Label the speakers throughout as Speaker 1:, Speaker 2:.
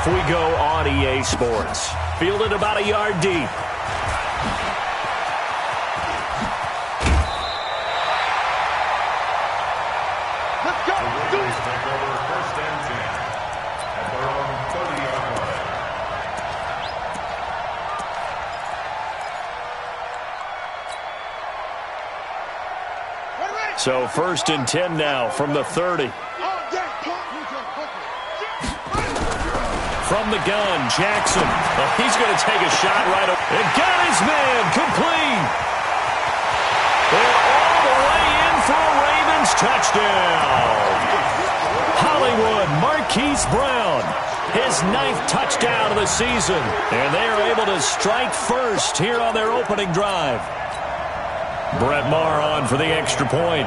Speaker 1: Off we go on EA Sports. Fielded about a yard deep.
Speaker 2: Let's go.
Speaker 3: The Ravens take over first and 10 at their own 30-yard line.
Speaker 1: So first and 10 now from the 30. From the gun, Jackson. Oh, he's going to take a shot right up. And got his man complete. They're all the way in for a Ravens touchdown. Hollywood Marquise Brown, his 9th touchdown of the season. And they are able to strike first here on their opening drive. Brett Maher on for the extra point.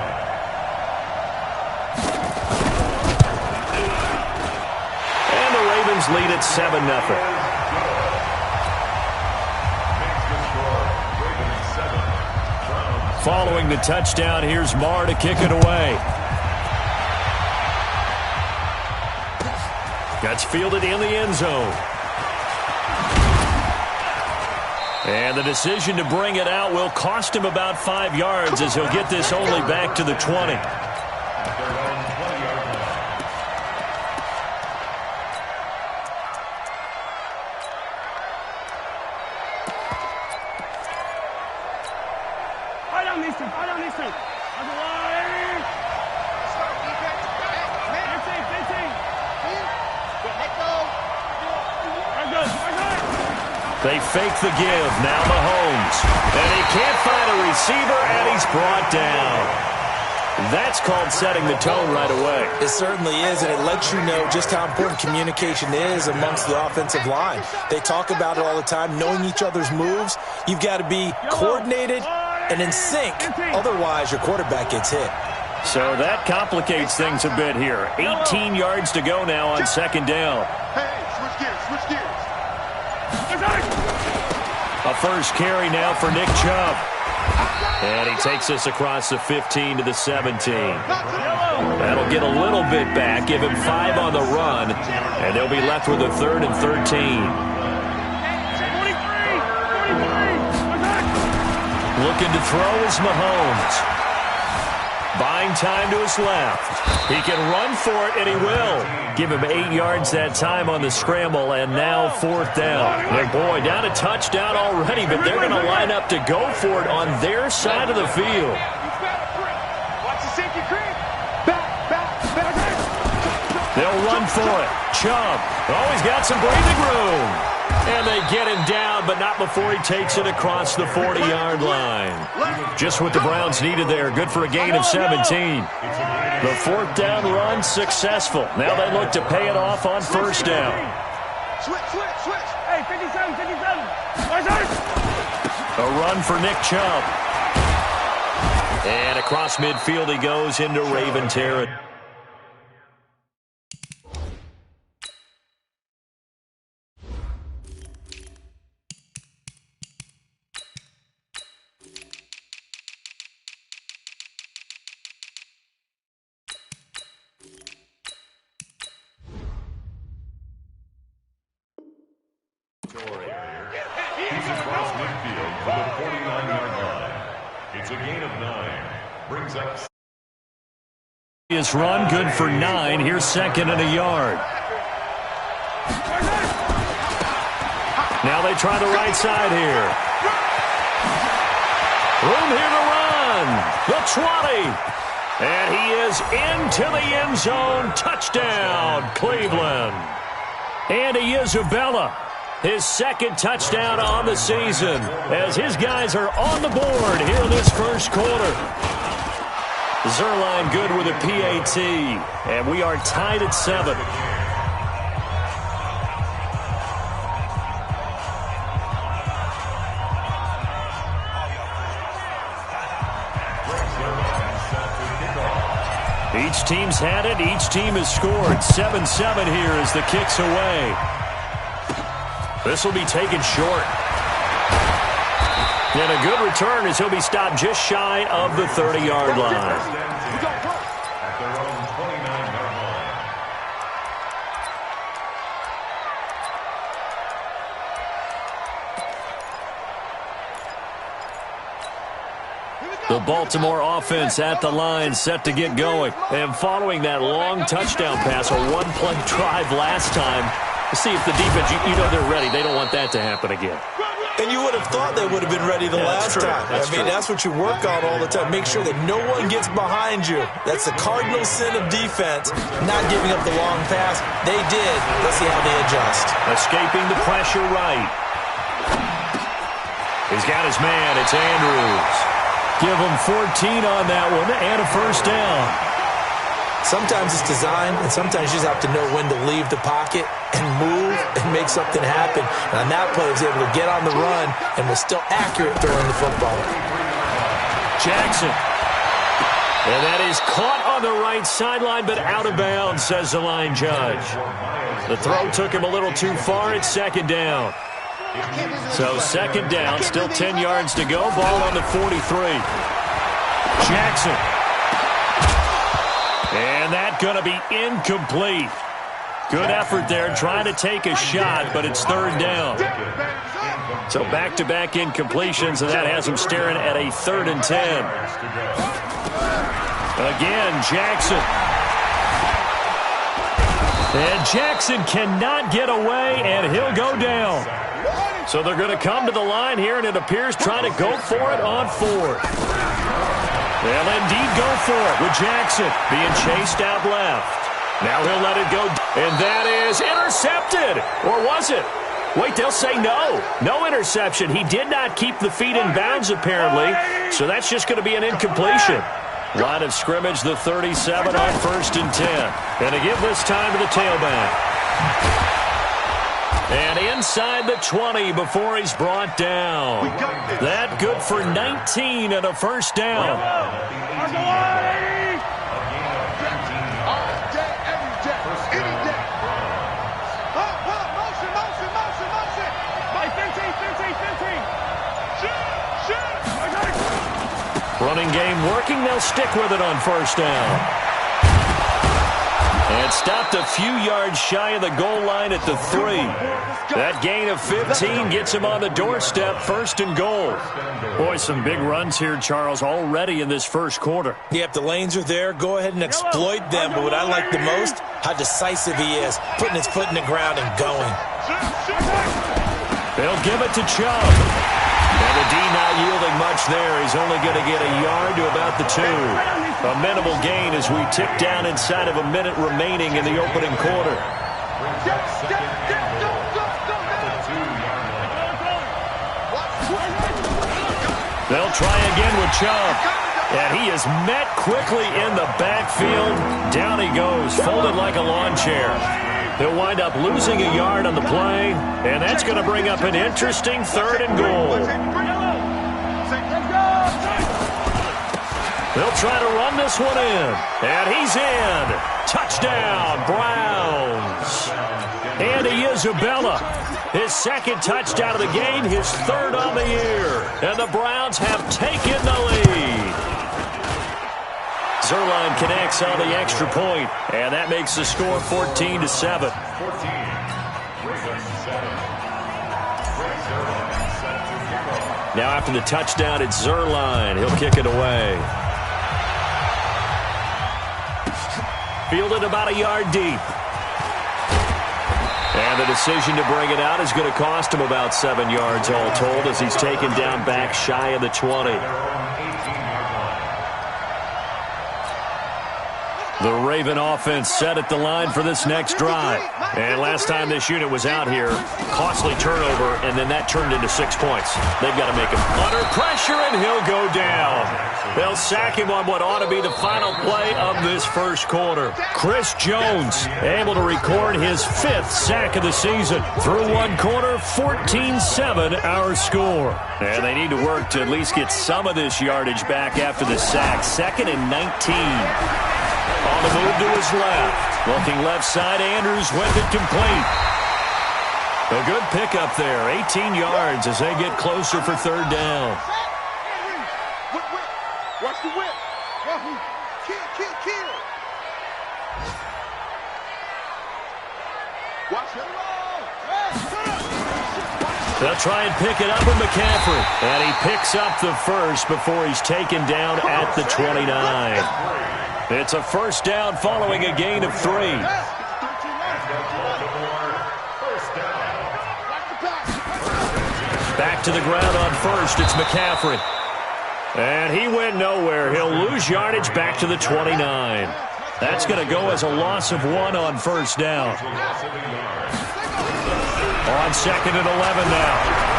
Speaker 1: Lead at 7-0. Following the touchdown, here's Maher to kick it away. That's fielded in the end zone. And the decision to bring it out will cost him about 5 yards as he'll get this only back to the 20. They fake the give. Now Mahomes. And he can't find a receiver, and he's brought down. That's called setting the tone right away.
Speaker 4: It certainly is, and it lets you know just how important communication is amongst the offensive line. They talk about it all the time, knowing each other's moves. You've got to be coordinated and in sync. Otherwise, your quarterback gets hit.
Speaker 1: So that complicates things a bit here. 18 yards to go now on second down.
Speaker 2: Hey, switch gears, switch gears.
Speaker 1: A first carry now for Nick Chubb. And he takes us across the 15 to the 17. That'll get a little bit back, give him 5 on the run, and they'll be left with a 3rd and 13. Looking to throw is Mahomes. Buying time to his left. He can run for it, and he will. Give him 8 yards that time on the scramble, and now 4th down. And boy, down a touchdown already, but they're going to line up to go for it on their side of the field. They'll run for it. Chubb. Oh, he's got some breathing room. And they get him down, but not before he takes it across the 40-yard line. Just what the Browns needed there. Good for a gain of 17. The 4th down run successful. Now they look to pay it off on first down.
Speaker 2: Switch. Hey, 57.
Speaker 1: A run for Nick Chubb. And across midfield he goes into Raven territory.
Speaker 3: He's across midfield for the 49-yard line. It's a gain of 9. Brings up.
Speaker 1: His run good for 9. Here's 2nd and a yard. Now they try the right side here. Room here to run. The 20. And he is into the end zone. Touchdown, Cleveland. Andy Isabella. His 2nd touchdown on the season as his guys are on the board here in this first quarter. Zerline good with a PAT, and we are tied at 7. Each team's had it. Each team has scored. 7-7 here as the kick's away. This will be taken short. And a good return as he'll be stopped just shy of the 30-yard line. The Baltimore offense at the line, set to get going. And following that long touchdown pass, a one-play drive last time, see if the defense, you know they're ready. They don't want that to happen again.
Speaker 4: And you would have thought they would have been ready the last time. That's what you work on all the time. Make sure that no one gets behind you. That's the cardinal sin of defense, not giving up the long pass. They did. Let's see how they adjust.
Speaker 1: Escaping the pressure right. He's got his man. It's Andrews. Give him 14 on that one and a first down.
Speaker 4: Sometimes it's designed, and sometimes you just have to know when to leave the pocket and move and make something happen. And on that play, he was able to get on the run and was still accurate throwing the football.
Speaker 1: Jackson. And that is caught on the right sideline, but out of bounds, says the line judge. The throw took him a little too far. It's second down. So second down, still 10 yards to go. Ball on the 43. Jackson. And that going to be incomplete. Good effort there, trying to take a shot, but it's third down. So back-to-back incompletions, and that has him staring at a 3rd and 10. Again, Jackson. And Jackson cannot get away, and he'll go down. So they're going to come to the line here, and it appears trying to go for it on 4th. They'll indeed go for it with Jackson being chased out left. Now he'll let it go, and that is intercepted. Or was it? Wait, they'll say no. No interception. He did not keep the feet in bounds, apparently, so that's just going to be an incompletion. Line of scrimmage, the 37 on 1st and 10. And to give this time to the tailback. And inside the 20 before he's brought down. That good for 19 and a first down. Running game working. They'll stick with it on first down. And stopped a few yards shy of the goal line at the 3. That gain of 15 gets him on the doorstep, 1st and goal. Boy, some big runs here, Charles, already in this first quarter.
Speaker 4: Yep, the lanes are there. Go ahead and exploit them. But what I like the most, how decisive he is, putting his foot in the ground and going.
Speaker 1: They'll give it to Chubb. And the D not yielding much there. He's only going to get a yard to about the 2. A minimal gain as we tick down inside of a minute remaining in the opening quarter. They'll try again with Chubb. And he is met quickly in the backfield. Down he goes, folded like a lawn chair. He'll wind up losing a yard on the play, and that's going to bring up an interesting 3rd and goal. They'll try to run this one in, and he's in. Touchdown, Browns. Andy Isabella, his 2nd touchdown of the game, his 3rd on the year, and the Browns have taken the lead. Zerline connects on the extra point, and that makes the score 14-7. Now after the touchdown, it's Zerline. He'll kick it away. Fielded about a yard deep. And the decision to bring it out is going to cost him about 7 yards all told as he's taken down back shy of the 20. The Raven offense set at the line for this next drive. And last time this unit was out here, costly turnover, and then that turned into 6 points. They've got to make him under pressure, and he'll go down. They'll sack him on what ought to be the final play of this first quarter. Chris Jones able to record his 5th sack of the season. Through one quarter, 14-7 our score. And they need to work to at least get some of this yardage back after the sack. 2nd and 19. On the move to his left. Looking left side, Andrews with it complete. A good pickup there. 18 yards as they get closer for 3rd down.
Speaker 2: Watch the whip. Kill. Watch it.
Speaker 1: They'll try and pick it up with McCaffrey. And he picks up the first before he's taken down at the 29. It's a first down following a gain of 3. Back to the ground on first. It's McCaffrey. And he went nowhere. He'll lose yardage back to the 29. That's going to go as a loss of 1 on first down. On second and 11 now.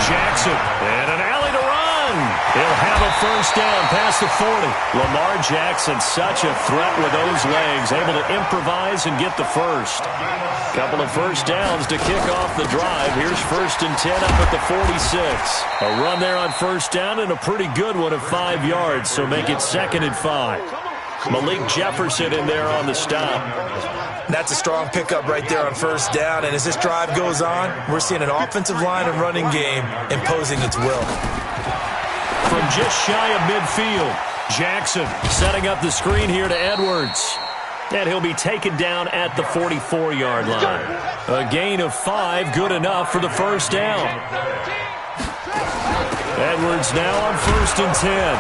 Speaker 1: Jackson. And an alley to run. He'll have a first down past the 40. Lamar Jackson, such a threat with those legs. Able to improvise and get the first. Couple of first downs to kick off the drive. Here's first and 10 up at the 46. A run there on first down and a pretty good one of 5 yards. So make it second and 5. Malik Jefferson in there on the stop.
Speaker 4: That's a strong pickup right there on first down. And as this drive goes on, we're seeing an offensive line and running game imposing its will.
Speaker 1: From just shy of midfield, Jackson setting up the screen here to Edwards. And he'll be taken down at the 44-yard line. A gain of 5, good enough for the first down. Edwards now on first and 10.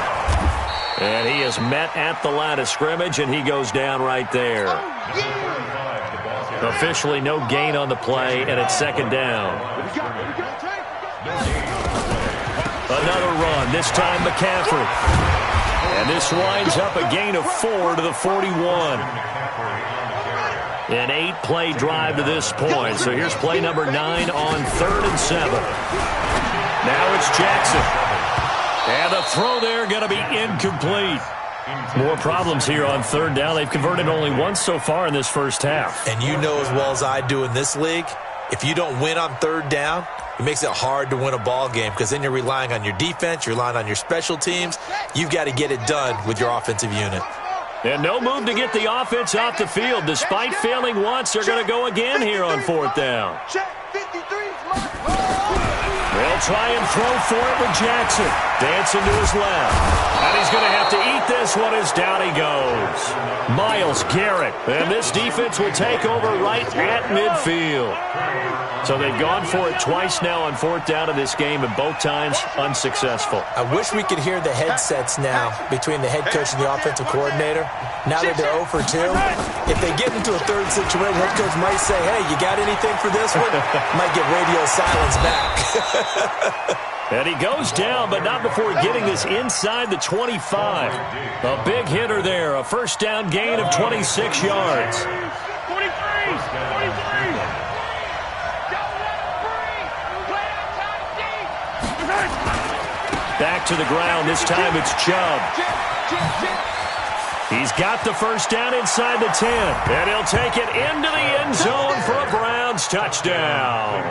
Speaker 1: And he is met at the line of scrimmage, and he goes down right there. Officially no gain on the play, and it's second down. Another run, this time McCaffrey. And this winds up a gain of 4 to the 41. An 8-play drive to this point. So here's play number 9 on third and 7. Now it's Jackson. And the throw there going to be incomplete. More problems here on third down. They've converted only once so far in this first half.
Speaker 4: And you know as well as I do in this league, if you don't win on third down, it makes it hard to win a ball game because then you're relying on your defense, you're relying on your special teams. You've got to get it done with your offensive unit.
Speaker 1: And no move to get the offense off the field. Despite failing once, they're going to go again here on fourth down. They'll try and throw for it with Jackson. Dancing to his left. And he's going to have to eat this one as down he goes. Myles Garrett. And this defense will take over right at midfield. So they've gone for it twice now on fourth down in this game, and both times unsuccessful.
Speaker 4: I wish we could hear the headsets now between the head coach and the offensive coordinator. Now that they're 0 for 2, if they get into a third situation, head coach might say, hey, you got anything for this one? Might get radio silence back.
Speaker 1: And he goes down, but not before getting this inside the 25. A big hitter there, a first down gain of 26 yards.
Speaker 2: 43.
Speaker 1: Back to the ground. This time it's Chubb. He's got the first down inside the 10. And he'll take it into the end zone for a Browns touchdown.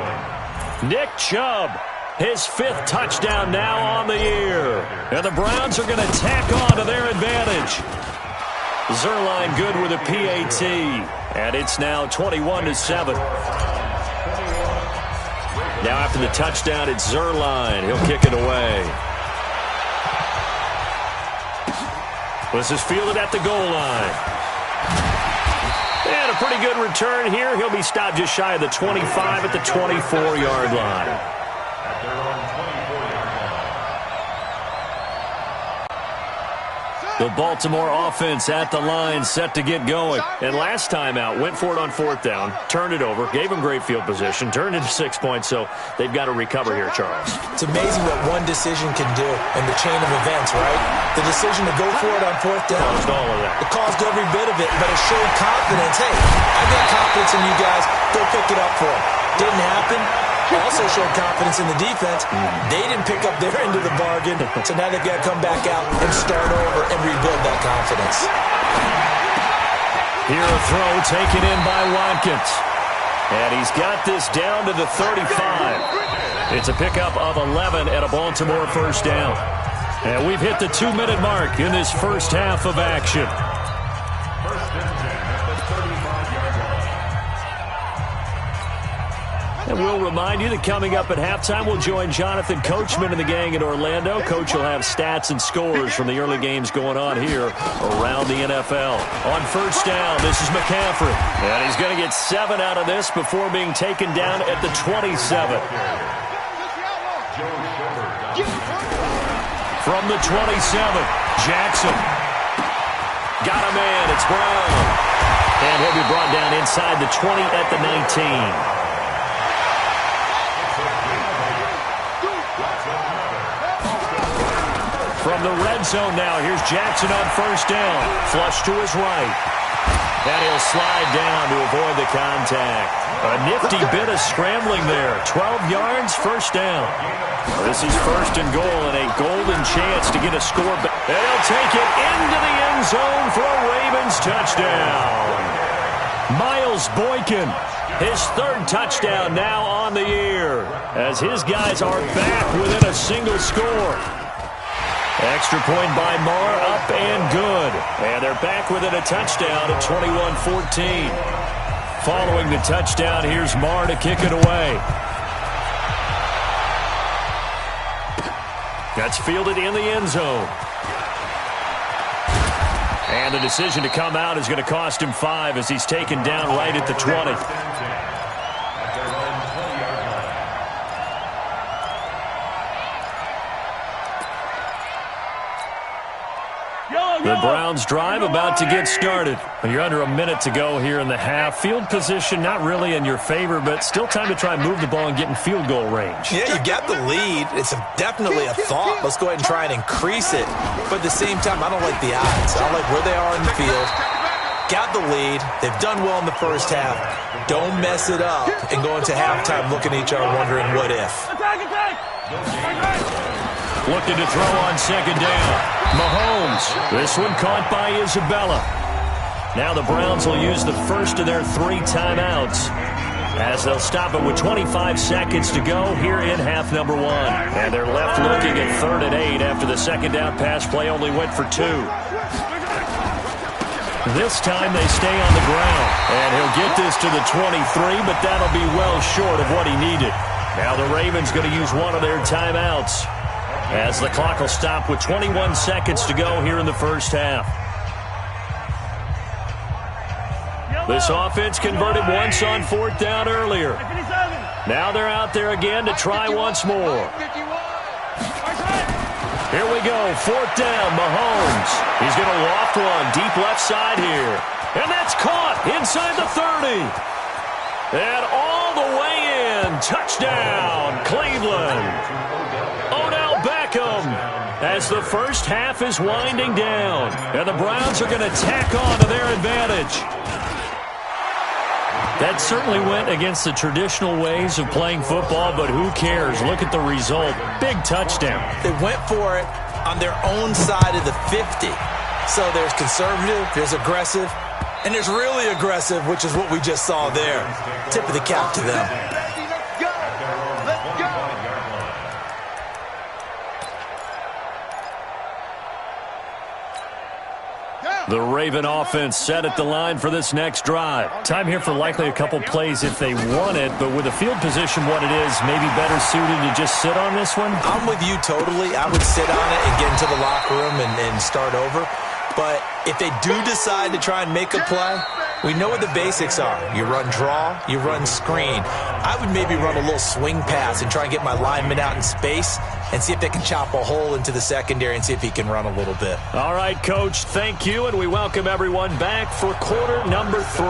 Speaker 1: Nick Chubb, his 5th touchdown now on the year. And the Browns are going to tack on to their advantage. Zerline good with a PAT. And it's now 21-7. Now after the touchdown, it's Zerline. He'll kick it away. This is fielded at the goal line. And a pretty good return here. He'll be stopped just shy of the 25 at the 24-yard line. The Baltimore offense at the line, set to get going. And last time out, went for it on fourth down, turned it over, gave them great field position, turned into 6 points, so they've got to recover here, Charles.
Speaker 4: It's amazing what one decision can do in the chain of events, right? The decision to go for it on fourth down.
Speaker 1: Caused all of that.
Speaker 4: It caused every bit of it, but it showed confidence. Hey, I got confidence in you guys. Go pick it up for them. Didn't happen. Also showed confidence in the defense. They didn't pick up their end of the bargain, so now they've got to come back out and start over and rebuild that confidence.
Speaker 1: Here a throw taken in by Watkins. And he's got this down to the 35. It's a pickup of 11 and a Baltimore first down. And we've hit the 2-minute mark in this first half of action. And we'll remind you that coming up at halftime, we'll join Jonathan Coachman and the gang in Orlando. Coach will have stats and scores from the early games going on here around the NFL. On first down, this is McCaffrey. And he's going to get 7 out of this before being taken down at the 27. From the 27, Jackson. Got a man, it's Brown. And he'll be brought down inside the 20 at the 19. From the red zone now, here's Jackson on first down. Flush to his right. And he'll slide down to avoid the contact. A nifty bit of scrambling there. 12 yards, first down. This is first and goal and a golden chance to get a score back. And he'll take it into the end zone for a Ravens touchdown. Miles Boykin, his third touchdown now on the year, as his guys are back within a single score. Extra point by Marr, up and good. And they're back within a touchdown at 21-14. Following the touchdown, here's Marr to kick it away. That's fielded in the end zone. And the decision to come out is going to cost him 5 as he's taken down right at the 20. The Browns drive about to get started. You're under a minute to go here in the half. Field position not really in your favor, but still time to try and move the ball and get in field goal range.
Speaker 4: Yeah, you got the lead. It's definitely a thought. Let's go ahead and try and increase it. But at the same time, I don't like the odds. I don't like where they are in the field. Got the lead. They've done well in the first half. Don't mess it up and go into halftime looking at each other wondering what if.
Speaker 1: Looking to throw on second down. Mahomes. This one caught by Isabella. Now the Browns will use the first of their 3 timeouts as they'll stop it with 25 seconds to go here in half number 1. And they're left looking at 3rd and 8 after the second down pass play only went for 2. This time they stay on the ground. And he'll get this to the 23, but that'll be well short of what he needed. Now the Ravens going to use one of their timeouts, as the clock will stop with 21 seconds to go here in the first half. This offense converted once on 4th down earlier. Now they're out there again to try once more. Here we go, 4th down, Mahomes. He's going to loft one deep left side here. And that's caught inside the 30. And all the way in. Touchdown, Cleveland. As the first half is winding down, and the Browns are going to tack on to their advantage. That certainly went against the traditional ways of playing football, but who cares? Look at the result. Big touchdown.
Speaker 4: They went for it on their own side of the 50. So there's conservative, there's aggressive, and there's really aggressive, which is what we just saw there. Tip of the cap to them.
Speaker 1: The Raven offense set at the line for this next drive. Time here for likely a couple plays if they want it, but with the field position what it is, maybe better suited to just sit on this one?
Speaker 4: I'm with you totally. I would sit on it and get into the locker room and start over. But if they do decide to try and make a play, we know what the basics are. You run draw, you run screen. I would maybe run a little swing pass and try and get my lineman out in space and see if they can chop a hole into the secondary and see if he can run a little bit.
Speaker 1: All right, Coach, thank you, and we welcome everyone back for quarter number 3.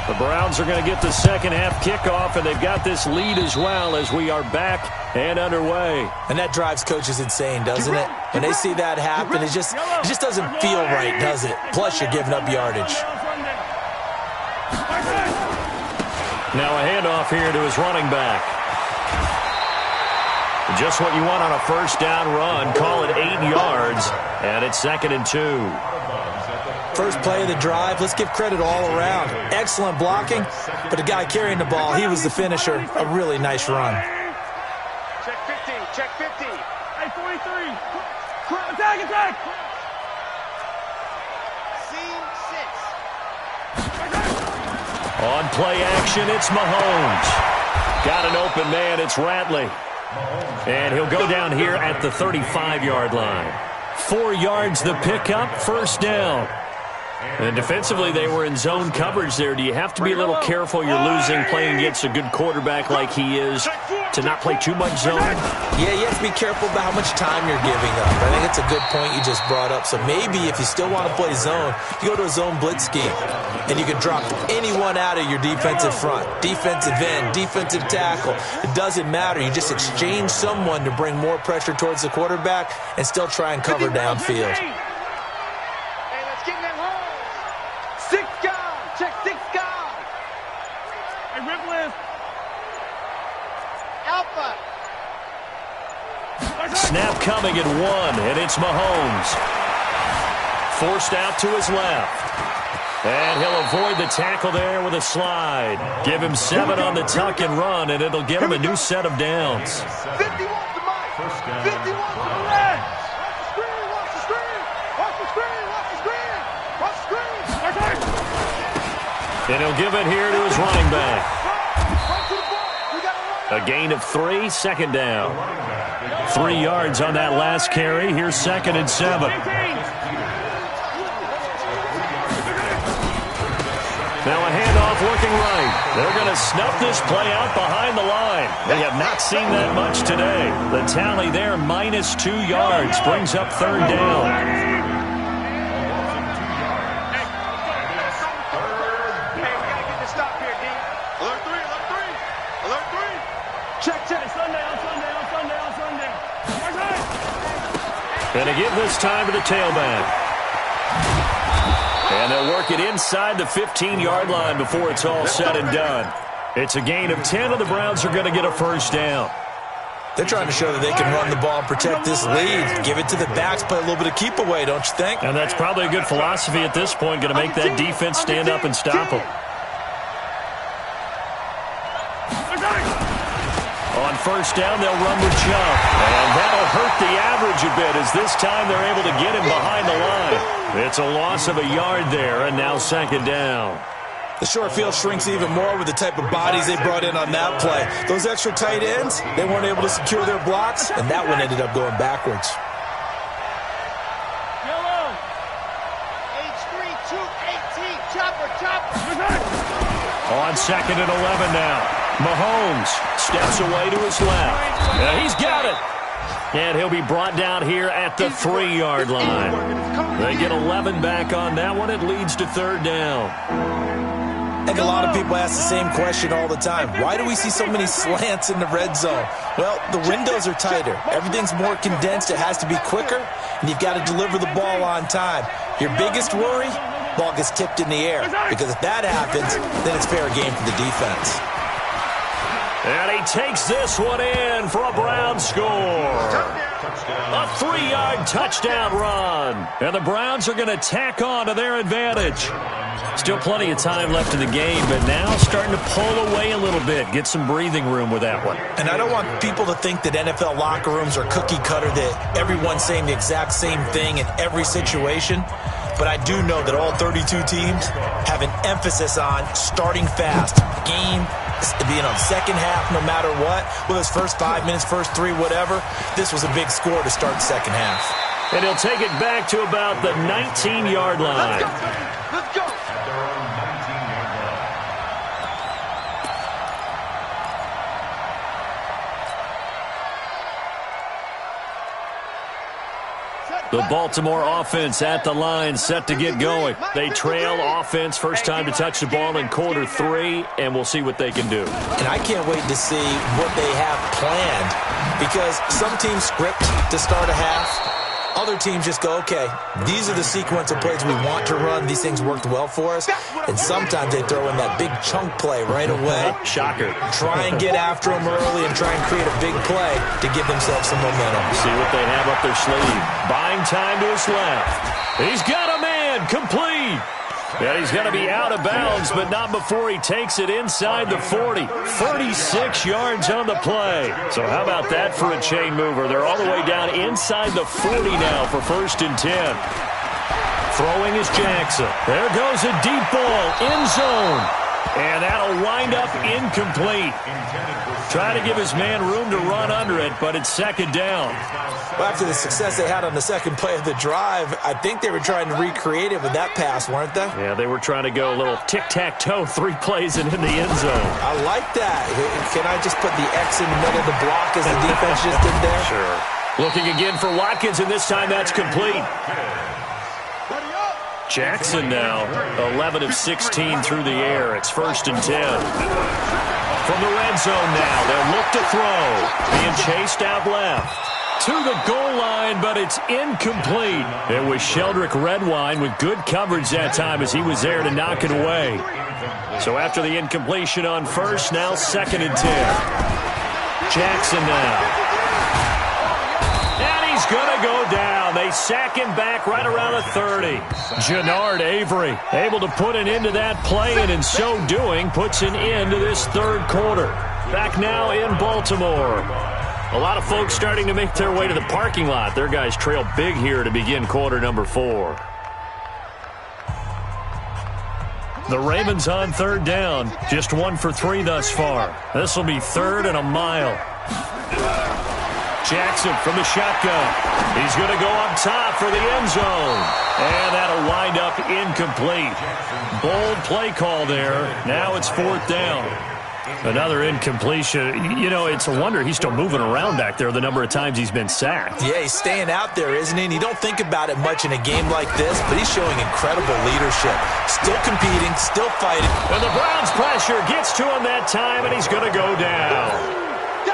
Speaker 1: The Browns are going to get the second half kickoff, and they've got this lead as well as we are back and underway.
Speaker 4: And that drives coaches insane, doesn't it? When they see that happen, it just doesn't feel right, does it? Plus, you're giving up yardage.
Speaker 1: Now a handoff here to his running back. Just what you want on a first down run. Call it 8 yards, and it's 2nd and 2.
Speaker 4: First play of the drive, let's give credit all around. Excellent blocking, but the guy carrying the ball, he was the finisher. A really nice run.
Speaker 2: Check 50, check 50. Hey, 43. Attack. Scene 6.
Speaker 1: On play action, it's Mahomes. Got an open man, it's Ratley. And he'll go down here at the 35-yard line. 4 yards the pickup, first down. And defensively, they were in zone coverage there. Do you have to be a little careful? You're losing playing against a good quarterback like he is. to not play too much zone?
Speaker 4: Yeah, you have to be careful about how much time you're giving up. I think it's a good point you just brought up. So maybe if you still want to play zone, you go to a zone blitz scheme. And you can drop anyone out of your defensive front. Defensive end, defensive tackle. It doesn't matter. You just exchange someone to bring more pressure towards the quarterback and still try and cover downfield.
Speaker 2: Hey, let's get in that hole. 6 guys. Check 6 guys. Hey, rip list. Alpha.
Speaker 1: Snap coming at 1, and it's Mahomes. Forced out to his left. And he'll avoid the tackle there with a slide. Give him 7 on the tuck and run, and it'll get him a new set of downs.
Speaker 2: 51 to Mike. 51 to the red. Watch the screen. Watch the screen. Watch the screen. Watch the screen. Watch the screen.
Speaker 1: And he'll give it here to his running back. A gain of 3, second down. 3 yards on that last carry. Here's 2nd and 7. Now a handoff looking right. They're going to snuff this play out behind the line. They have not seen that much today. The tally there, minus 2 yards, brings up 3rd down.
Speaker 2: Hey, we got to get this stop here, D. Alert 3, alert 3. Alert 3. Check. Sundown.
Speaker 1: Going to give this time to the tailback. And they'll work it inside the 15-yard line before it's all said and done. It's a gain of 10, and the Browns are going to get a 1st down.
Speaker 4: They're trying to show that they can run the ball and protect this lead. Give it to the backs, play a little bit of keep away, don't you think?
Speaker 1: And that's probably a good philosophy at this point, going to make that defense stand up and stop them. On 1st down, they'll run with Chubb. And that'll hurt the average a bit as this time they're able to get him behind the line. It's a loss of a yard there, and now 2nd down.
Speaker 4: The short field shrinks even more with the type of bodies they brought in on that play. Those extra tight ends, they weren't able to secure their blocks, and that one ended up going backwards.
Speaker 2: Yellow. H3, 218. Chopper.
Speaker 1: On 2nd and 11 now. Mahomes steps away to his left. And he's got it. And he'll be brought down here at the 3-yard line. They get 11 back on that one. It leads to 3rd down.
Speaker 4: I think a lot of people ask the same question all the time. Why do we see so many slants in the red zone? Well, the windows are tighter. Everything's more condensed. It has to be quicker, and you've got to deliver the ball on time. Your biggest worry, ball gets tipped in the air. Because if that happens, then it's fair game for the defense.
Speaker 1: And he takes this one in for a Brown score. A 3-yard touchdown run. And the Browns are going to tack on to their advantage. Still plenty of time left in the game, but now starting to pull away a little bit. Get some breathing room with that one. And I don't want people to think that NFL locker rooms are cookie cutter, that everyone's saying the exact same thing in every situation. But I do know that all 32 teams have an emphasis on starting fast. Game being on second half no matter what. With his first 5 minutes, first 3, whatever. This was a big score to start second half. And he'll take it back to about the 19-yard line.
Speaker 2: Let's go.
Speaker 1: The Baltimore offense at the line, set to get going. They trail offense, first time to touch the ball in quarter 3, and we'll see what they can do.
Speaker 4: And I can't wait to see what they have planned, because some teams script to start a half. Other teams just go, okay, these are the sequence of plays we want to run. These things worked well for us. And sometimes they throw in that big chunk play right away.
Speaker 1: Shocker.
Speaker 4: Try and get after them early and try and create a big play to give themselves some momentum.
Speaker 1: See what they have up their sleeve. Buying time to his left. He's got a man, complete. And he's going to be out of bounds, but not before he takes it inside the 40. 36 yards on the play. So how about that for a chain mover? They're all the way down inside the 40 now for 1st and 10. Throwing is Jackson. There goes a deep ball, end zone. And that'll wind up incomplete. Trying to give his man room to run under it, but it's second down.
Speaker 4: Well, after the success they had on the second play of the drive, I think they were trying to recreate it with that pass, weren't they?
Speaker 1: Yeah, they were trying to go a little tic-tac-toe, 3 plays and in the end zone.
Speaker 4: I like that. Can I just put the X in the middle of the block as the defense just did there?
Speaker 1: Sure. Looking again for Watkins, and this time that's complete. Jackson now, 11 of 16 through the air. It's 1st and 10. From the red zone now, they'll look to throw. Being chased out left. To the goal line, but it's incomplete. It was Sheldrick Redwine with good coverage that time as he was there to knock it away. So after the incompletion on first, now 2nd and 10. Jackson now. And he's going to go down. They sack him back right around the 30. Jannard Avery able to put an end to that play, and in so doing puts an end to this 3rd quarter. Back now in Baltimore. A lot of folks starting to make their way to the parking lot. Their guys trail big here to begin quarter number 4. The Ravens on 3rd down. Just 1 for 3 thus far. This will be 3rd and a mile. Jackson from the shotgun. He's going to go up top for the end zone. And that'll wind up incomplete. Bold play call there. Now it's 4th down. Another incompletion. You know, it's a wonder he's still moving around back there the number of times he's been sacked.
Speaker 4: Yeah, he's staying out there, isn't he? And you don't think about it much in a game like this, but he's showing incredible leadership. Still competing, still fighting.
Speaker 1: And the Browns' pressure gets to him that time, and he's going to go down.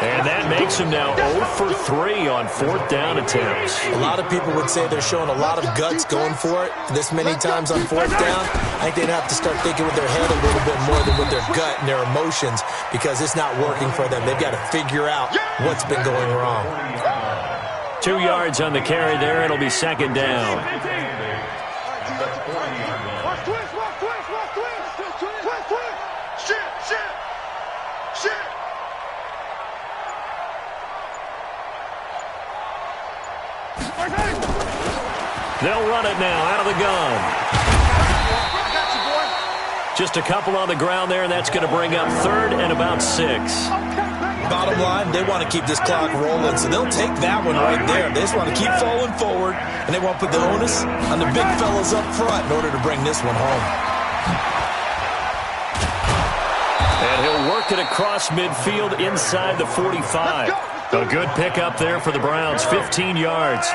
Speaker 1: And that makes him now 0 for 3 on 4th down attempts.
Speaker 4: A lot of people would say they're showing a lot of guts going for it this many times on 4th down. I think they'd have to start thinking with their head a little bit more than with their gut and their emotions, because it's not working for them. They've got to figure out what's been going wrong.
Speaker 1: 2 yards on the carry there. It'll be 2nd down. They'll run it now out of the gun. Just a couple on the ground there, and that's going to bring up 3rd and about 6.
Speaker 4: Bottom line, they want to keep this clock rolling, so they'll take that one right there. They just want to keep falling forward, and they want to put the onus on the big fellas up front in order to bring this one home.
Speaker 1: And he'll work it across midfield inside the 45. A good pickup there for the Browns, 15 yards.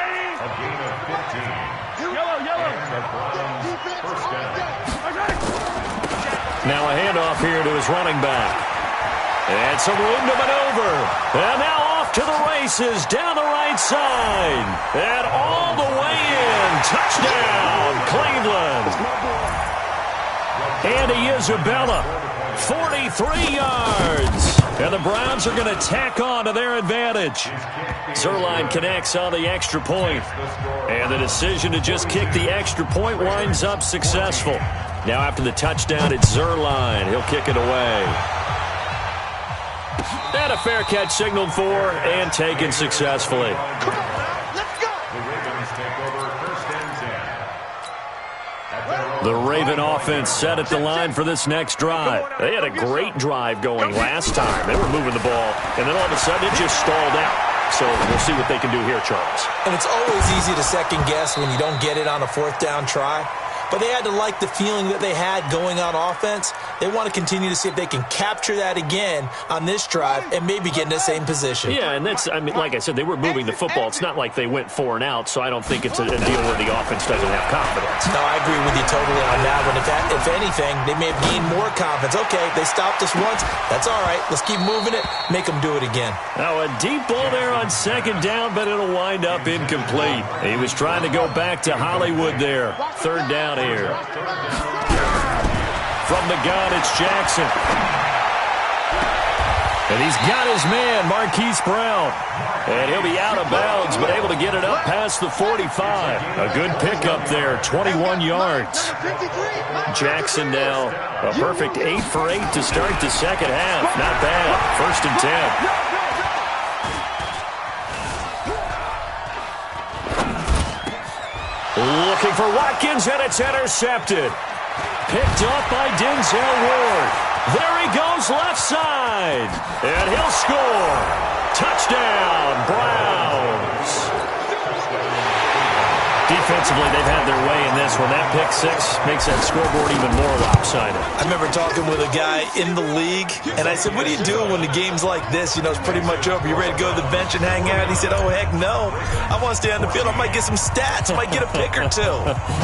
Speaker 1: Now a handoff here to his running back. And some room to maneuver. And now off to the races down the right side. And all the way in. Touchdown, Cleveland. Andy Isabella, 43 yards. And the Browns are going to tack on to their advantage. Zerline connects on the extra point. And the decision to just kick the extra point winds up successful. Now after the touchdown, it's Zerline. He'll kick it away. And a fair catch signaled for and taken successfully. The Raven offense set at the line for this next drive. They had a great drive going last time. They were moving the ball, and then all of a sudden it just stalled out. So we'll see what they can do here, Charles.
Speaker 4: And it's always easy to second guess when you don't get it on a 4th down try. But they had to like the feeling that they had going on offense. They want to continue to see if they can capture that again on this drive and maybe get in the same position.
Speaker 1: Yeah, and that's, I mean, like I said, they were moving the football. It's not like they went 4 and out, so I don't think it's a deal where the offense doesn't have confidence.
Speaker 4: No, I agree with you totally on that one. If anything, they may have gained more confidence. Okay, they stopped us once. That's all right. Let's keep moving it. Make them do it again.
Speaker 1: Now a deep ball there on 2nd down, but it'll wind up incomplete. He was trying to go back to Hollywood there. 3rd down here. From the gun, it's Jackson. And he's got his man, Marquise Brown. And he'll be out of bounds, but able to get it up past the 45. A good pickup there, 21 yards. Jackson now a perfect 8 for 8 to start the 2nd half. Not bad. 1st and 10. Looking for Watkins, and it's intercepted. Picked up by Denzel Ward. There he goes left side. And he'll score. Touchdown, Browns. Defensively, they've had their way in this one. That pick six makes that scoreboard even more lopsided.
Speaker 4: I remember talking with a guy in the league, and I said, what do you do when the game's like this? You know, it's pretty much over. You ready to go to the bench and hang out? He said, oh, heck no. I want to stay on the field. I might get some stats. I might get a pick or two.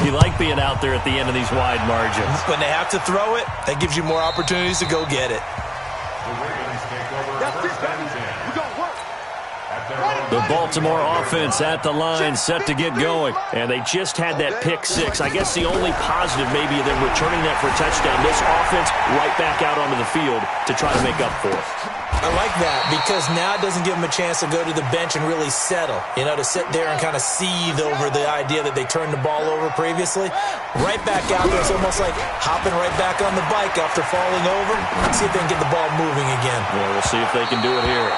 Speaker 1: You like being out there at the end of these wide margins.
Speaker 4: When they have to throw it, that gives you more opportunities to go get it.
Speaker 1: The Baltimore offense at the line, set to get going. And they just had that pick six. I guess the only positive maybe of them returning that for a touchdown. This offense right back out onto the field to try to make up for it.
Speaker 4: I like that because now it doesn't give them a chance to go to the bench and really settle. You know, to sit there and kind of seethe over the idea that they turned the ball over previously. Right back out there. It's almost like hopping right back on the bike after falling over. See if they can get the ball moving again.
Speaker 1: Yeah, we'll see if they can do it here.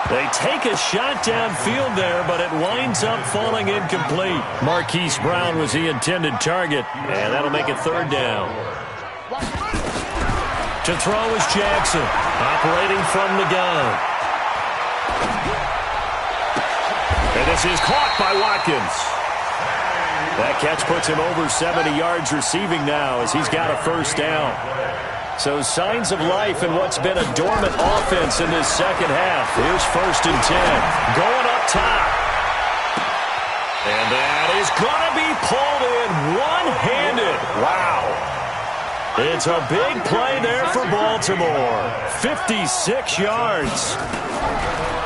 Speaker 1: They take a shot downfield there, but it winds up falling incomplete. Marquise Brown was the intended target, and that'll make it third down. To throw is Jackson, operating from the gun. And this is caught by Watkins. That catch puts him over 70 yards receiving now as he's got a first down. So signs of life in what's been a dormant offense in this second half. Here's 1st and 10. Going up top. And that is going to be pulled in one-handed. Wow. It's a big play there for Baltimore. 56 yards.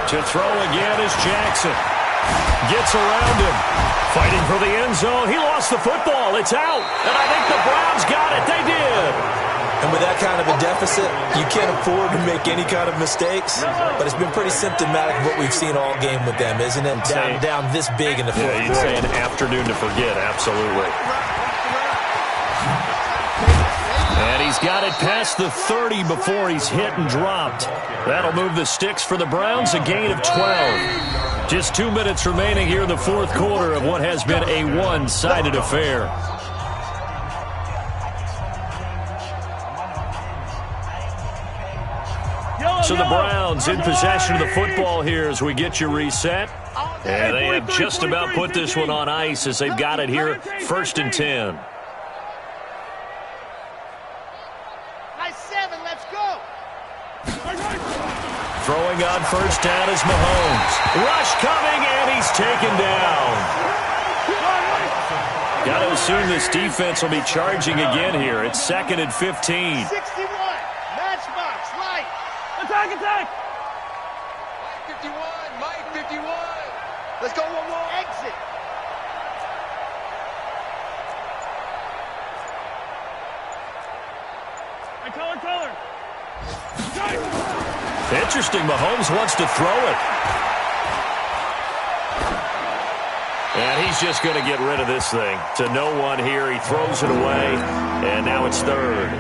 Speaker 1: To throw again is Jackson. Gets around him. Fighting for the end zone. He lost the football. It's out. And I think the Browns got it. They did.
Speaker 4: And with that kind of a deficit, you can't afford to make any kind of mistakes. But it's been pretty symptomatic of what we've seen all game with them, isn't it? Down this big in the fourth quarter.
Speaker 1: You'd say an afternoon to forget, absolutely. And he's got it past the 30 before he's hit and dropped. That'll move the sticks for the Browns, a gain of 12. Just 2 minutes remaining here in the fourth quarter of what has been a one-sided affair. So the Browns in possession of the football here as we get you reset. And they have just about put this one on ice as they've got it here, 1st and 10.
Speaker 2: Nice 7, let's go.
Speaker 1: Throwing on first down is Mahomes. Rush coming, and he's taken down. Got to assume this defense will be charging again here. It's 2nd and 15.
Speaker 2: 61, matchbox, light. Attack, attack. Mike 51. Let's go, 1-1. Exit. Color.
Speaker 1: Interesting. Mahomes wants to throw it. And he's just going to get rid of this thing. To no one here. He throws it away. And now it's 3rd.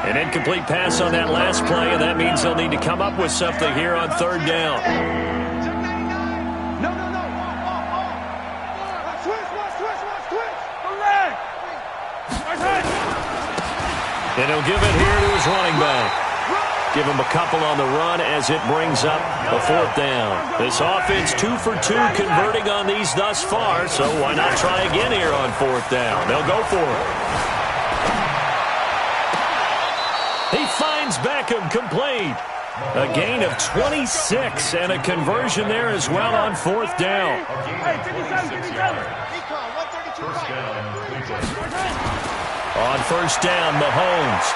Speaker 1: An incomplete pass on that last play, and that means they'll need to come up with something here on 3rd down.
Speaker 2: No.
Speaker 1: And he'll give it here to his running back. Give him a couple on the run as it brings up a 4th down. This offense 2 for 2 converting on these thus far, so why not try again here on 4th down? They'll go for it. He finds Beckham complete. A gain of 26 and a conversion there as well on 4th down. On 1st down, Mahomes.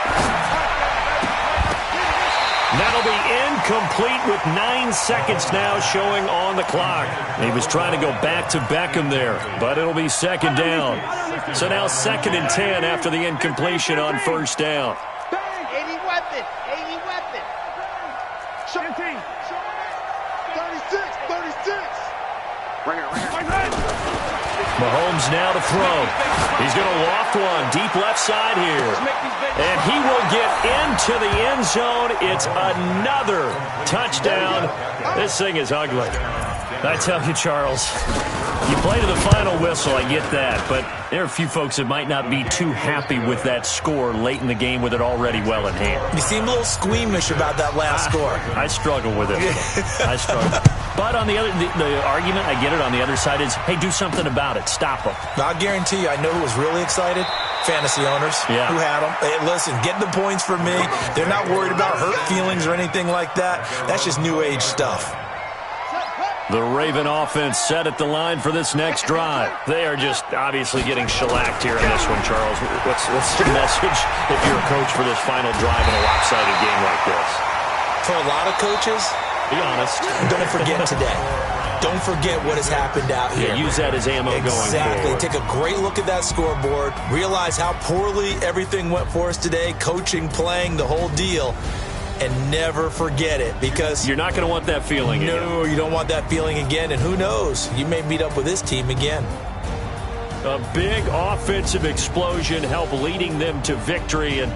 Speaker 1: That'll be incomplete with 9 seconds now showing on the clock. He was trying to go back to Beckham there, but it'll be 2nd down. So now 2nd and 10 after the incompletion on 1st down.
Speaker 2: 80 weapon. 17. 36. Right here.
Speaker 1: Mahomes now to throw. He's going to loft one deep left side here. And he will get into the end zone. It's another touchdown. This thing is ugly. I tell you, Charles, you play to the final whistle, I get that, but there are a few folks that might not be too happy with that score late in the game with it already well in hand.
Speaker 4: You seem a little squeamish about that last score.
Speaker 1: I struggle with it. I struggle. But on the argument, I get it, on the other side is, hey, do something about it. Stop them.
Speaker 4: I'll guarantee you, I know who was really excited. Fantasy owners who had them. Hey, listen, get the points for me. They're not worried about hurt feelings or anything like that. That's just new age stuff.
Speaker 1: The Raven offense set at the line for this next drive. They are just obviously getting shellacked here in this one, Charles. What's the message if you're a coach for this final drive in a lopsided game like this?
Speaker 4: For a lot of coaches,
Speaker 1: be honest,
Speaker 4: don't forget today. Don't forget what has happened out here.
Speaker 1: Yeah, use that as ammo going forward.
Speaker 4: Exactly. Take a great look at that scoreboard. Realize how poorly everything went for us today. Coaching, playing, the whole deal. And never forget it, because
Speaker 1: you're not going to want that feeling again.
Speaker 4: No, you don't want that feeling again. And who knows? You may meet up with this team again.
Speaker 1: A big offensive explosion helped leading them to victory. And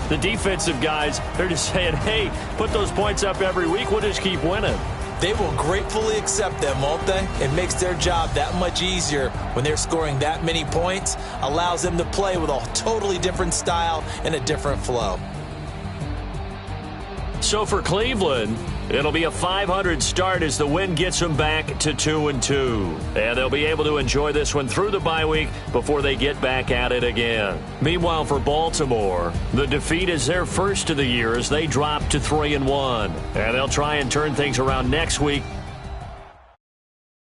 Speaker 1: the defensive guys, they're just saying, hey, put those points up every week. We'll just keep winning.
Speaker 4: They will gratefully accept them, won't they? It makes their job that much easier when they're scoring that many points. Allows them to play with a totally different style and a different flow.
Speaker 1: So for Cleveland, it'll be a .500 start as the win gets them back to 2-2. And they'll be able to enjoy this one through the bye week before they get back at it again. Meanwhile, for Baltimore, the defeat is their first of the year as they drop to 3-1. And they'll try and turn things around next week